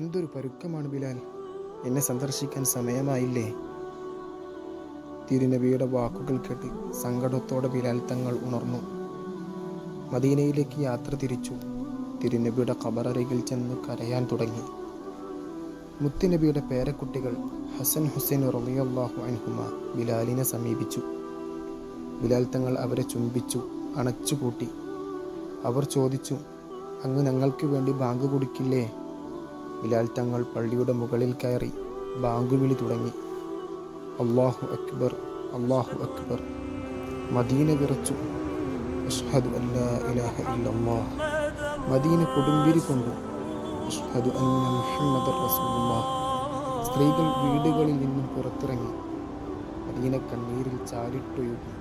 എന്തൊരു പരുക്കമാണ് ബിലാൽ, എന്നെ സന്ദർശിക്കാൻ സമയമായില്ലേ? തിരുനബിയുടെ വാക്കുകൾ കേട്ട് സങ്കടത്തോടെ ബിലാൽ തങ്ങൾ ഉണർന്നു. മദീനയിലേക്ക് യാത്ര തിരിച്ചു. തിരുനബിയുടെ ഖബറരികിൽ ചെന്ന് കരയാൻ തുടങ്ങി. മുത്തുനബിയുടെ പേരക്കുട്ടികൾ ഹസൻ ഹുസൈൻ റളിയല്ലാഹു അൻഹുമ ബിലാലിനെ സമീപിച്ചു. ബിലാൽ തങ്ങൾ അവരെ ചുംബിച്ചു അണച്ചുകൂട്ടി. അവർ ചോദിച്ചു, അങ്ങ് ഞങ്ങൾക്ക് വേണ്ടി ബാങ്ക് കൊടുക്കില്ലേ? ബിലാൽ തങ്ങൾ പള്ളിയുടെ മുകളിൽ കയറി ബാങ്കുവിളി തുടങ്ങി. അല്ലാഹു അക്ബർ, അല്ലാഹു അക്ബർ. മദീന വിറച്ചു. അഷ്ഹദു അല്ലാ ഇലാഹ ഇല്ലല്ലാഹ്. മദീന കൊടുമ്പിരി കൊണ്ടു. അഷ്ഹദു അന്ന മുഹമ്മദർ റസൂലുള്ളാഹ്. സ്ത്രീകൾ വീടുകളിൽ നിന്നും പുറത്തിറങ്ങി. മദീന കണ്ണീരിൽ ചാരിട്ടൊഴുകി.